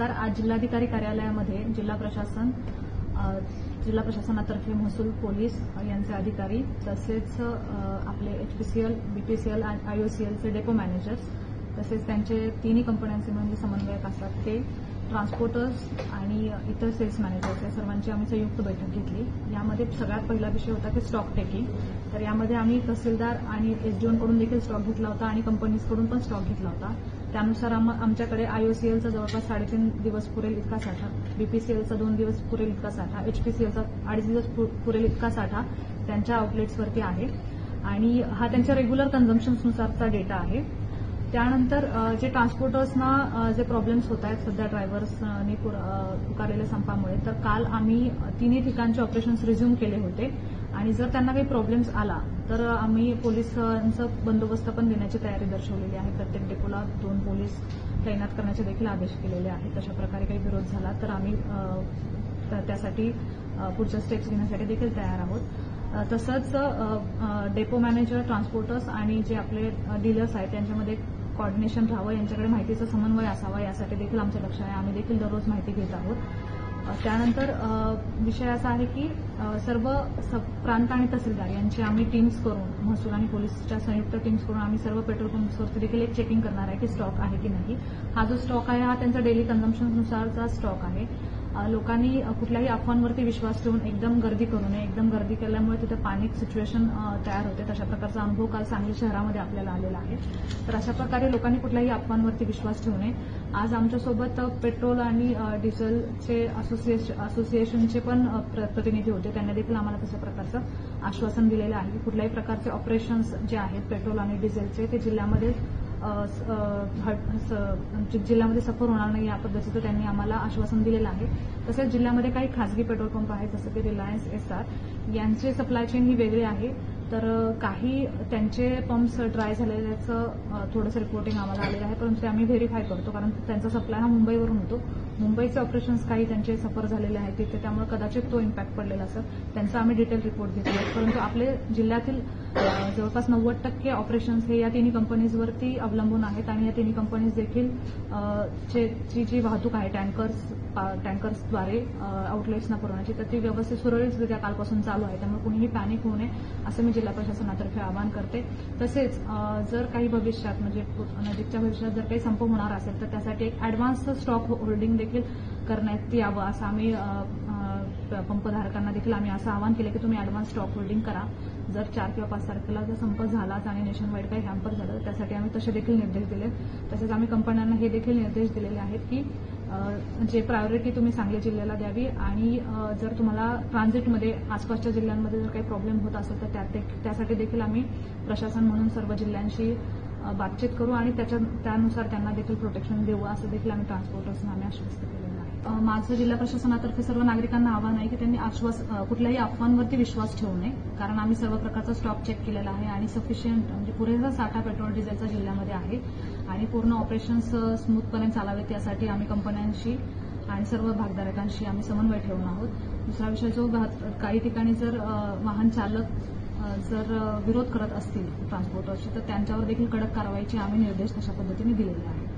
नमस्कार. आज जिल्हाधिकारी कार्यालयामध्ये जिल्हा प्रशासनातर्फे महसूल, पोलीस यांचे अधिकारी तसेच आपले एचपीसीएल, बीपीसीएल आणि आयओसीएलचे डेपो मॅनेजर्स तसेच त्यांचे तिन्ही कंपन्यांचे म्हणजे समन्वयक असतात ते, ट्रान्सपोर्टर्स आणि इतर सेल्स मॅनेजर्स या सर्वांची आम्ही संयुक्त बैठक घेतली. यामध्ये सगळ्यात पहिला विषय होता की स्टॉक टेकिंग. तर यामध्ये आम्ही तहसीलदार आणि एसडीओकडून देखील स्टॉक घेतला होता आणि कंपनीजकडून पण स्टॉक घेतला होता. त्यानुसार आमच्याकडे आयओसीएलचा जवळपास 3.5 दिवस पुरेल इतका साठा, बीपीसीएलचा 2 दिवस पुरेल इतका साठा, एचपीसीएलचा 2.5 दिवस पुरेल इतका साठा त्यांच्या आउटलेट्सवरती आहे आणि हा त्यांच्या रेग्युलर कन्झम्पशन्सनुसारचा डेटा आहे. त्यानंतर जे ट्रान्सपोर्टर्सना जे प्रॉब्लेम्स होत आहेत सध्या ड्रायव्हर्सनी पुकारलेल्या संपामुळे, तर काल आम्ही तिन्ही ठिकाणचे ऑपरेशन्स रिझ्यूम केले होते आणि जर त्यांना काही प्रॉब्लेम्स आला तर आम्ही पोलिसांचा बंदोबस्त पण देण्याची तयारी दर्शवलेली आहे. प्रत्येक डेपोला 2 पोलीस तैनात करण्याचे देखील आदेश केलेले आहेत. तशा प्रकारे काही विरोध झाला तर आम्ही त्यासाठी पुढच्या स्टेप्स घेण्यासाठी देखील तयार आहोत. तसंच डेपो मॅनेजर, ट्रान्सपोर्टर्स आणि जे आपले डीलर्स आहेत त्यांच्यामध्ये कोऑर्डिनेशन राहावं, यांच्याकडे माहितीचा समन्वय असावा यासाठी देखील आमचं लक्ष आहे. आम्ही देखील दररोज माहिती घेत आहोत. त्यानंतर विषय असा आहे की सर्व प्रांत आणि तहसीलदार यांची आम्ही टीम्स करून, महसूल आणि पोलीसच्या संयुक्त टीम्स करून आम्ही सर्व पेट्रोल पंप्सवरती देखील एक चेकिंग करणार आहे की स्टॉक आहे की नाही. हा जो स्टॉक आहे हा त्यांचा डेली कन्झम्पशननुसारचा स्टॉक आहे. लोकांनी कुठल्याही अफवांवरती विश्वास ठेवून एकदम गर्दी करू नये. एकदम गर्दी केल्यामुळे तिथे पॅनिक सिच्युएशन तयार होते. तशा प्रकारचा अनुभव काल सांगली शहरामध्ये आपल्याला आलेला आहे. तर अशा प्रकारे लोकांनी कुठल्याही अफवांवरती विश्वास ठेवू नये. आज आमच्यासोबत पेट्रोल आणि डिझेलचे असोसिएशनचे पण प्रतिनिधी होते. त्यांनी देखील आम्हाला तशा प्रकारचं आश्वासन दिलेलं आहे की कुठल्याही प्रकारचे ऑपरेशन्स जे आहेत पेट्रोल आणि डिझेलचे ते जिल्ह्यामध्ये सफर होणार नाही या पद्धतीचं त्यांनी आम्हाला आश्वासन दिलेलं आहे. तसेच जिल्ह्यामध्ये काही खासगी पेट्रोल पंप आहेत जसं की रिलायन्स, एसआर यांची सप्लाय चेन ही वेगळी आहे. तर काही त्यांचे पंप्स ड्राय झालेल्याचं थोडंसं रिपोर्टिंग आम्हाला आलेलं आहे, परंतु ते आम्ही व्हेरीफाय करतो कारण त्यांचा सप्लाय हा मुंबईवरून होतो. मुंबईचे ऑपरेशन्स काही त्यांचे सफर झालेले आहेत तिथे, त्यामुळे कदाचित तो इम्पॅक्ट पडलेला असेल. त्यांचा आम्ही डिटेल रिपोर्ट घेतला आहे. परंतु आपले जिल्ह्यातील जवळपास 90% ऑपरेशन्स हे या तिन्ही कंपनीजवरती अवलंबून आहेत आणि या तिन्ही कंपनीज देखील जी वाहतूक आहे टँकर्सद्वारे आउटलेट्सना पुरवण्याची, तर ती व्यवस्थित सुरळीतरित्या कालपासून चालू आहे. त्यामुळे कुणीही पॅनिक होऊ नये असं मी जिल्हा प्रशासनातर्फे आवाहन करते. तसेच जर काही भविष्यात म्हणजे नजीकच्या भविष्यात जर काही संप होणार असेल तर त्यासाठी एक ऍडव्हान्स स्टॉक होल्डिंग देखील करण्यात यावं असं आम्ही पंपधारकांना देखील आम्ही असं आवाहन केलं की तुम्ही ऍडव्हान्स स्टॉक होल्डिंग करा. जर 4 किंवा 5 तारखेला जर संप झालाच आणि नेशन वाईड काही हॅम्पर झालं तर त्यासाठी आम्ही तसे देखील निर्देश दिले. तसेच आम्ही कंपन्यांना हे देखील निर्देश दिलेले आहेत की जे प्रायोरिटी तुम्ही सांगली जिल्ह्याला द्यावी आणि जर तुम्हाला ट्रान्झिटमध्ये आसपासच्या जिल्ह्यांमध्ये जर काही प्रॉब्लेम होत असेल तर त्यासाठी देखील आम्ही प्रशासन म्हणून सर्व जिल्ह्यांशी बातचीत करू आणि त्यानुसार त्यांना देखील प्रोटेक्शन देऊ असं देखील आम्ही ट्रान्सपोर्टर्सना आम्ही आश्वस्त केलेलं आहे. माझं जिल्हा प्रशासनातर्फे सर्व नागरिकांना आवाहन आहे की त्यांनी कुठल्याही अफवांवरती विश्वास ठेवू नये कारण आम्ही सर्व प्रकारचा स्टॉक चेक केलेला आहे आणि सफिशियंट म्हणजे पुरेसा साठा पेट्रोल डिझेलचा जिल्ह्यामध्ये आहे आणि पूर्ण ऑपरेशन्स स्मूथपणे चालावेत यासाठी आम्ही कंपन्यांशी आणि सर्व भागधारकांशी आम्ही समन्वय ठेवून आहोत. दुसरा विषय जो काही ठिकाणी जर वाहन चालक जर विरोध करत असतील ट्रान्सपोर्टर्सचे तर त्यांच्यावर देखील कडक कारवाईचे आम्ही निर्देश तशा पद्धतीने दिलेले आहेत.